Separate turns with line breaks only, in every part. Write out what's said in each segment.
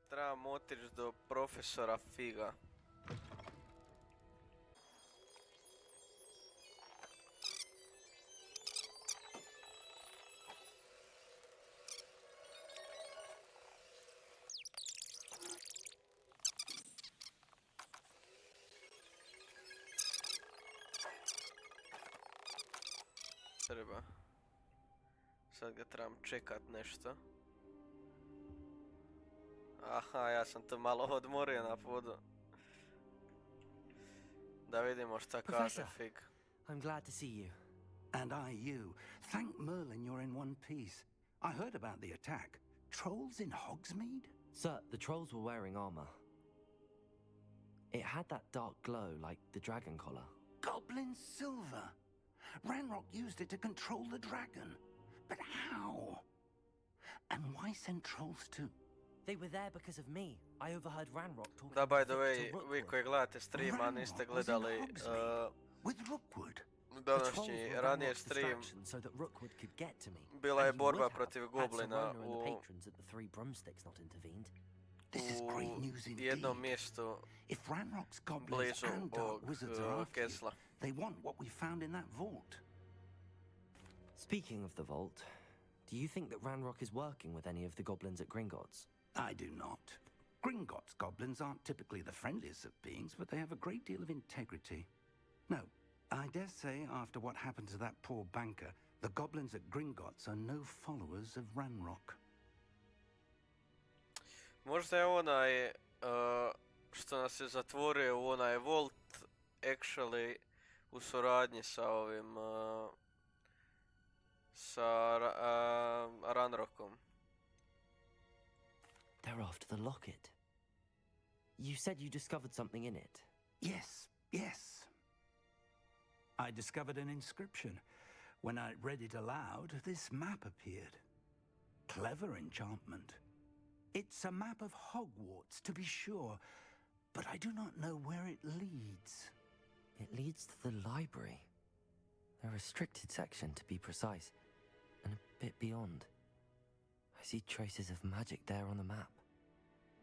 Trebamo otići do profesora Figa. Treba. Sad ga trebam čekat nešto. Aha, ja sam to malo odmorio na podu. Da vidimo šta kaže Fig.
I'm glad to see you.
And I you. Thank Merlin you're in one piece. I heard about the attack. Trolls in Hogsmeade?
Sir, the trolls were wearing armor. It had that dark glow like the dragon collar.
Goblin silver. Ranrock used it to control the dragon. But how? And why send trolls to...
They were there because of me. I overheard Ranrock talking
Da, by the
to
way,
Rookwood.
vi koji gledate streama niste gledali
With Rookwood?
današnji ranije stream.
So that Rookwood could get to me.
Bila je
And he
borba
would have
protiv
had
goblina
Serona and the
u
patrons at the Three Broomsticks not intervened.
This is great news indeed.
jednom mjestu
If Ranrock's goblins
blizu
and dark
ovog
wizards are after you,
Kesla.
they want what we found in that vault.
Speaking of the vault, do you think that Ranrock is working with any of the goblins at Gringotts?
I do not. Gringotts goblins aren't typically the friendliest of beings, but they have a great deal of integrity. No, I dare say after what happened to that poor banker, the goblins at Gringotts are no followers of Ranrock.
Možda je onaj što nas je zatvorio u onaj Vault actually u suradnji sa ovim sa Ranrockom.
They're after the locket. You said you discovered something in it.
Yes, yes. I discovered an inscription. When I read it aloud, this map appeared. Clever enchantment. It's a map of Hogwarts, to be sure, but I do not know where it leads.
It leads to the library. A restricted section, to be precise, and a bit beyond. I see traces of magic there on the map.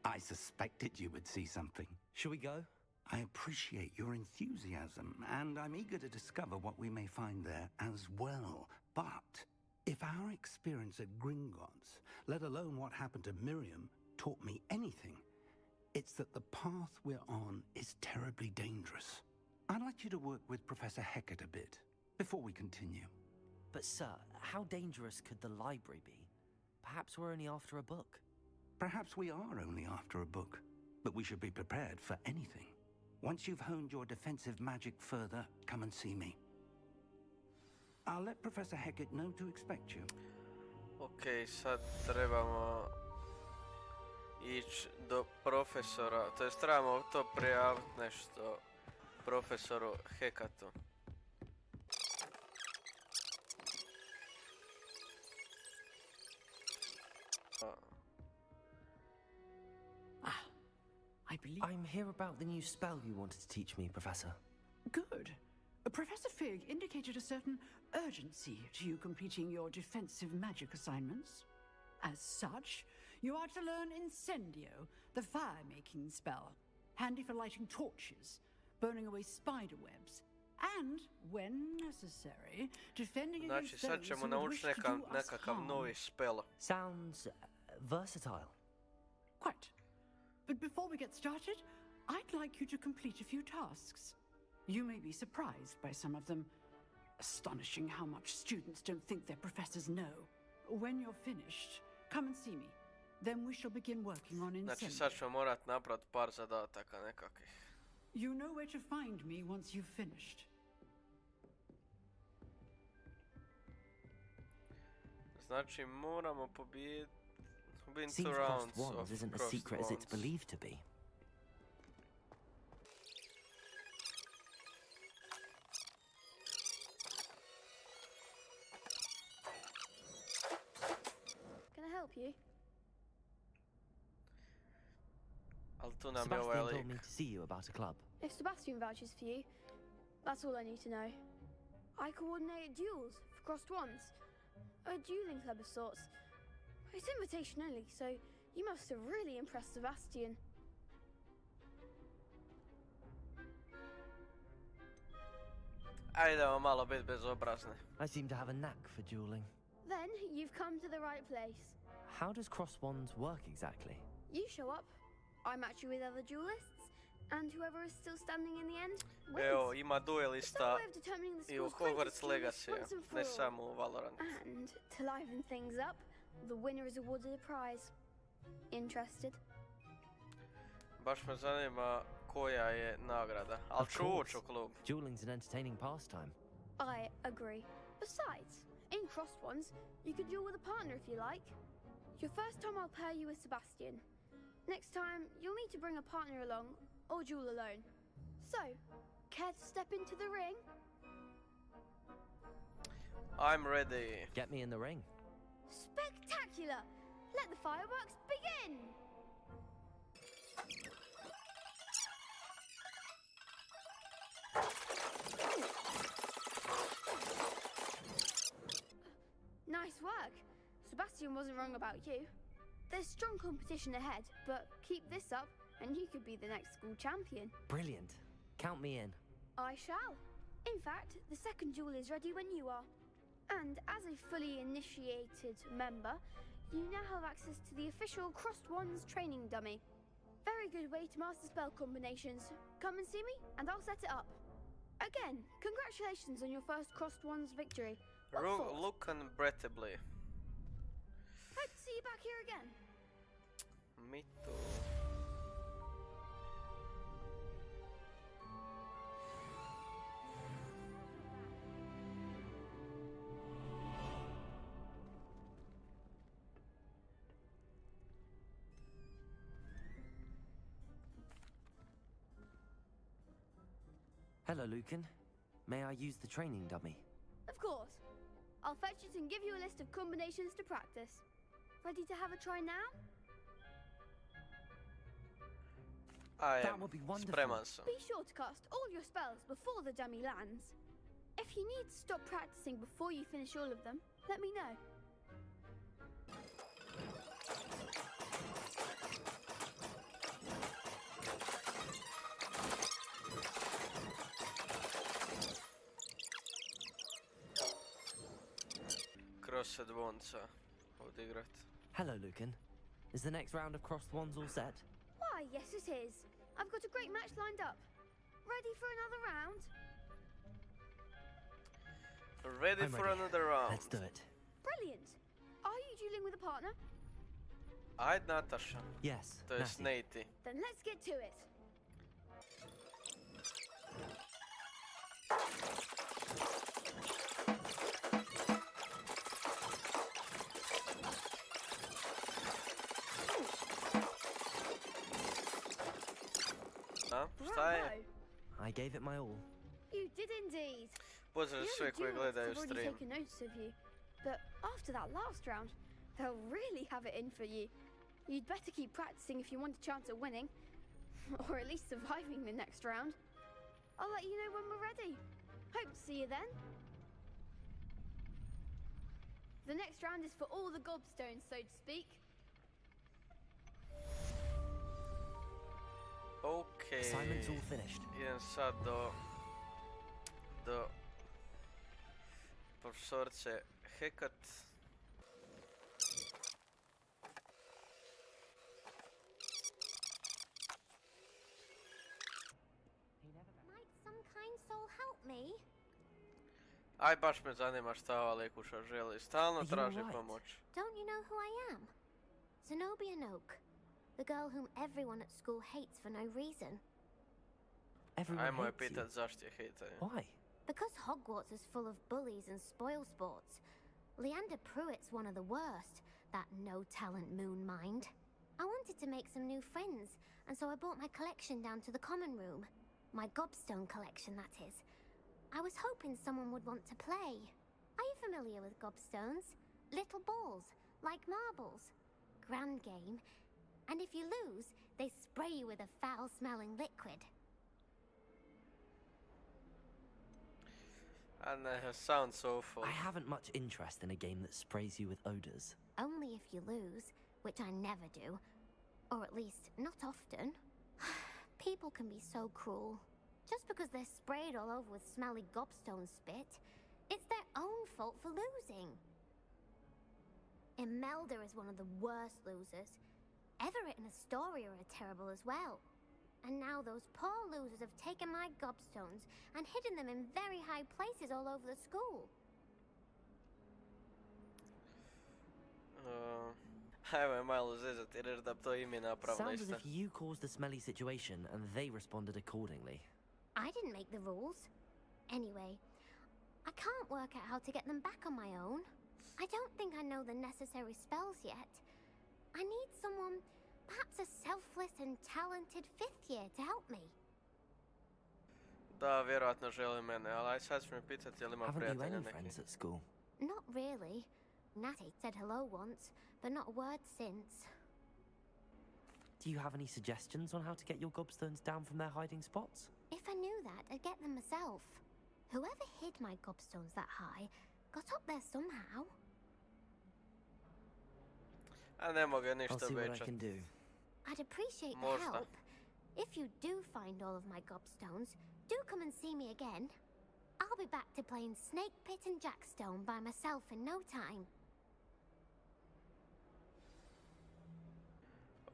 I suspected you would see something.
Shall we go?
I appreciate your enthusiasm, and I'm eager to discover what we may find there as well. But if our experience at Gringotts, let alone what happened to Miriam, taught me anything, it's that the path we're on is terribly dangerous. I'd like you to work with Professor Hecat a bit before we continue.
But sir, how dangerous could the library be? Perhaps we're only after a book.
Perhaps we are only after a book, but we should be prepared for anything. Once you've honed your defensive magic further, come and see me. I'll let Professor Hecat know to expect you.
Ok, sad trebamo ići do profesora, to jest trebamo to prijaviti nešto profesoru Hecatu.
I believe...
I'm here about the new spell you wanted to teach me, Professor.
Good. Professor Fig indicated a certain urgency to you completing your defensive magic assignments. As such, you are to learn Incendio, the fire-making spell, handy for lighting torches, burning away spider webs, and, when necessary, defending against
Znači sad
those
ćemo
who would
naučiti
wish to do us
nekakav
harm.
novi spell.
Sounds versatile.
Quite. But before we get started, I'd like you to complete a few tasks. You may be surprised by some of them. Astonishing how much students don't think their professors know. When you're finished, come and see me. Then we shall begin working on
Znači
Incendio.
sad ćemo morat napraviti par zadataka nekakvih.
You know where to find me once you've finished.
Znači moramo pobijediti win
Seems
2
Crossed
rounds
Wands
of
isn't as
Crossed
secret as it's
Wands.
believed to be.
Can I help you?
Ali tu nam je ovaj
Sebastian told me
lik.
to see you about a club.
If Sebastian vouches for you, that's all I need to know. I coordinate duels for crossed wands. A dueling club of sorts. It's invitation only, so You must have really impressed Sebastian.
Ajdemo malo bit bezobrazni.
I seem to have a knack for dueling.
Then you've come to the right place.
How does cross wands work exactly?
You show up, I match you with other duelists, and whoever is still standing in the end wins.
Evo, ima
It's our
duelista
way of determining the
i u
school's
Hogwarts
greatest duelist
Legacy,
once and for
ne
all.
samo u Valorantu.
And to liven things up, the winner is awarded a prize. Interested?
Baš me zanima koja je nagrada. Al
Of
ću
course.
ući u klub.
Dueling's an entertaining pastime.
I agree. Besides, in crossed ones, you could duel with a partner if you like. Your first time I'll pair you with Sebastian. Next time, you'll need to bring a partner along, or duel alone. So, care to step into the ring?
I'm ready.
Get me in the ring.
Spectacular! Let the fireworks begin! Nice work. Sebastian wasn't wrong about you. There's strong competition ahead, but keep this up and you could be the next school champion.
Brilliant. Count me in.
I shall. In fact, the second duel is ready when you are. And as a fully initiated member, you now have access to the official Crossed Wands training dummy. Very good way to master spell combinations. Come and see me, and I'll set it up. Again, congratulations on your first Crossed Wands victory. What for?
Look unbreathably.
Hope to see you back here again.
Me too.
Hello, Lucan. May I use the training dummy?
Of course. I'll fetch it and give you a list of combinations to practice. Ready to have a try now?
I
That
am
would be wonderful.
spreman sam.
Be sure to cast all your spells before the dummy lands. If you need to stop practicing before you finish all of them, let me know.
Crossed Wandsa odigrat.
Hello, Lucan. Is the next round of crossed wands all set?
Why, yes it is. I've got a great match lined up. Ready for another round?
Ready
I'm
for
ready.
another round.
Let's do it.
Brilliant. Are you dueling with a partner?
Ajde Nataša.
Yes.
To je
Natty.
Snatey.
Then let's get to it.
A? Šta je?
Bravo.
I gave it my all.
You did indeed.
Pozdrav
The
sve
other
koji
duelists
gledaju
have already
stream.
taken notice of you, but after that last round, they'll really have it in for you. You'd better keep practicing if you want a chance at winning, or at least surviving the next round. I'll let you know when we're ready. Hope to see you then. The next round is for all the gobstones, so to speak.
Okej.
Assignment's all finished.
Idem sad do profesorce Hekat.
Might some kind soul help me?
Aj, baš me zanima šta ova lekuša želi. Stalno
Are you
traži
alright?
pomoć.
Don't you know who I am? Zenobia Noak, the girl whom everyone at school hates for no reason.
Everyone
Ajmo je
hates you.
pitat zašto je hejtaju.
Why?
Because Hogwarts is full of bullies and spoil sports. Leander Pruitt's one of the worst, that no-talent moon mind. I wanted to make some new friends, and so I brought my collection down to the common room. My gobstone collection, that is. I was hoping someone would want to play. Are you familiar with gobstones? Little balls, like marbles. Grand game. And if you lose, they spray you with a foul-smelling liquid.
And sounds awful.
I haven't much interest in a game that sprays you with odors.
Only if you lose, which I never do. Or at least, not often. People can be so cruel. Just because they're sprayed all over with smelly gobstone spit, it's their own fault for losing. Imelda is one of the worst losers. Everett and Astoria are terrible as well. And now those poor losers have taken my gobstones and hidden them in very high places all over the school.
Ajmo je malo zezati jer da to ime napravila
Sounds as
isto.
if you caused the smelly situation and they responded accordingly.
I didn't make the rules. Anyway, I can't work out how to get them back on my own. I don't think I know the necessary spells yet. I need someone, perhaps a selfless and talented fifth year to help me.
Da, vjerojatno želi mene, ali aj sad ću me pitati je li imam
Haven't you
prijatelja
any
neki.
friends at school?
Not really. Natty said hello once, but not a word since.
Do you have any suggestions on how to get your gobstones down from their hiding spots?
If I knew that, I'd get them myself. Whoever hid my gobstones that high got up there somehow.
A ne mogu
I'll
ništa
see what I
obećati.
can do.
I'd appreciate the
Možda.
help. If you do find all of my gobstones, do come and see me again. I'll be back to playing Snake Pit and Jackstone by myself in no time.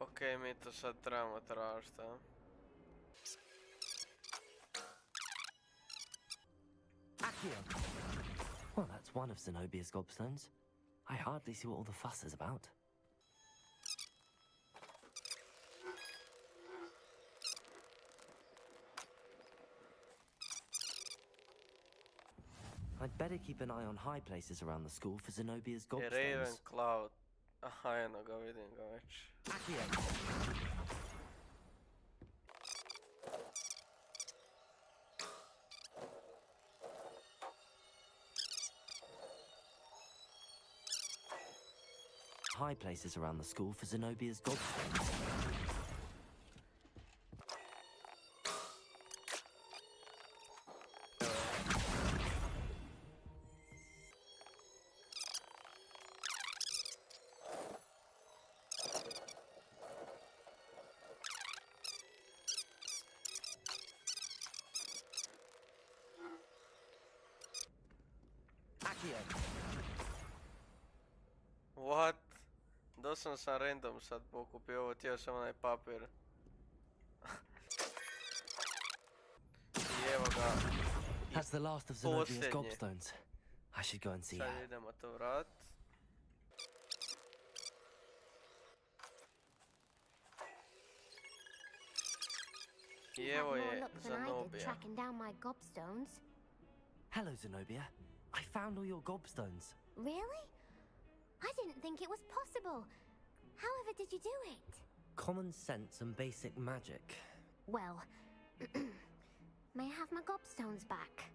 Okej, mi to sad trebamo tražiti, a?
Accio! Well, that's one of Zenobia's gobstones. I hardly see what all the fuss is about. I'd better keep an eye on high places around the school for Zenobia's
Je
gobstones.
Raven Cloud. Aha, eno ga, vidim ga već.
Accio! High places around the school for Zenobia's gobstones. Accio!
What? Doslovno sam random sad pokupio ovo, htio sam onaj papir. I evo ga,
That's the last of Zenobia's
posljednje.
gobstones. I should go and see
Sad
her.
idemo to vrat. I
You've had
evo
more
je
luck than I did
Zenobia.
tracking down my gobstones.
Hello, Zenobia. I found all your gobstones.
Really? I didn't think it was possible. However did you do it?
Common sense and basic magic.
Well, may I have my gobstones back?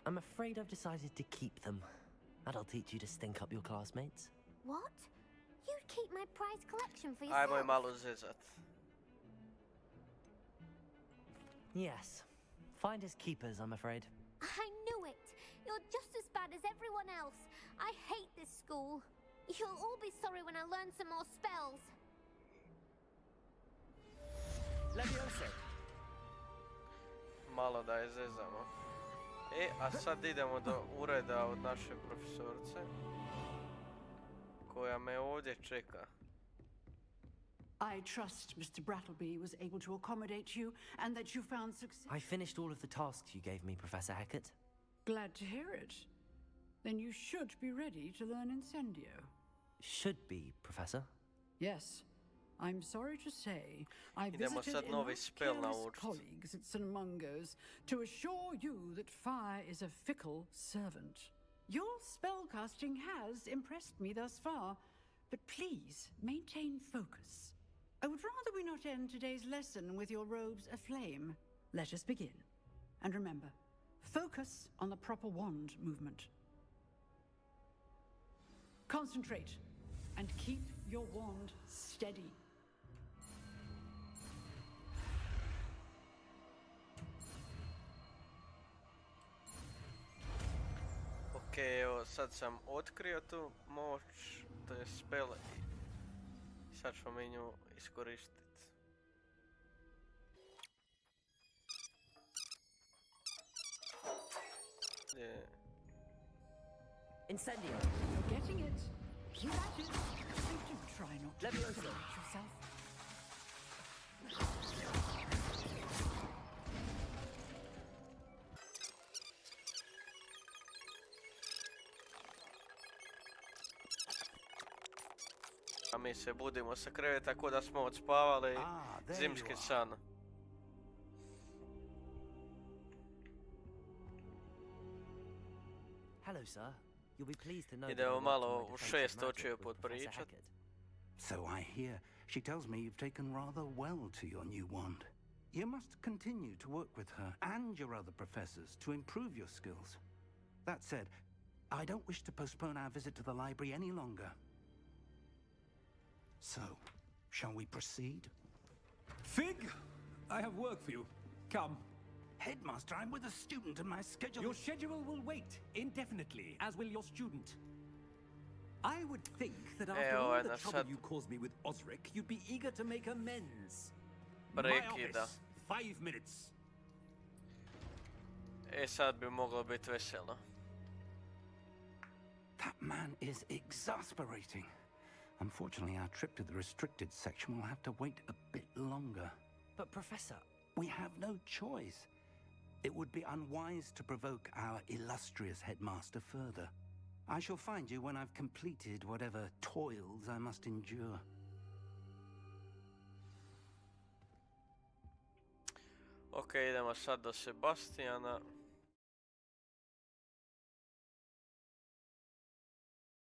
I'm afraid I've decided to keep them. That'll teach you to stink up your classmates.
What? You'd keep my prized collection for
Ajmo je
yourself?
malo zezat.
Yes. Finders keepers, I'm afraid.
I knew it! You're just as bad as everyone else. I hate this school. You'll all be sorry when I learn some more spells.
Leviosa!
Malo da je zezamo. E, a sad idemo do ureda od naše profesorce. Koja me ovdje čeka.
I trust Mr. Brattleby was able to accommodate you and that you found success.
I finished all of the tasks you gave me, Professor Hecat.
Glad to hear it. Then you should be ready to learn Incendio.
Should be, Professor.
Yes. I'm sorry to say, I
Idemo
visited
sad novi
enough
spell
careless
naučiti.
colleagues at St. Mungo's to assure you that fire is a fickle servant. Your spellcasting has impressed me thus far, but please maintain focus. I would rather we not end today's lesson with your robes aflame. Let us begin. And remember, focus on the proper wand movement. Concentrate and keep your wand steady.
Ok, evo sad sam otkrio tu moć. to je spell i sad ćemo mi nju iskoristiti. Je.
Incendio.
You're getting it. You at it. Do try not to
Levioso.
isolate yourself.
A mi se budimo sa kreveta tako da smo odspavali
there you
zimski
are.
san.
Hello, sir. You'll be pleased to know that I
Idemo
worked
malo
on my
u
defensive
6
magic
očiju
with Professor
podpričat.
Hackett.
So I hear. She tells me you've taken rather well to your new wand. You must continue to work with her and your other professors to improve your skills. That said, I don't wish to postpone our visit to the library any longer. So, shall we proceed?
Fig, I have work for you. Come.
Headmaster, I'm with a student and my schedule...
Your schedule will wait indefinitely, as will your student. I would think that after all the trouble you caused me with Osric, you'd be eager to make amends. My
Prekida.
office, 5 minutes.
E sad bi moglo biti veselo.
That man is exasperating. Unfortunately, our trip to the restricted section will have to wait a bit longer.
But, Professor,
We have no choice. It would be unwise to provoke our illustrious headmaster further. I shall find you when I've completed whatever toils I must endure.
Ok, idemo sad do Sebastiana.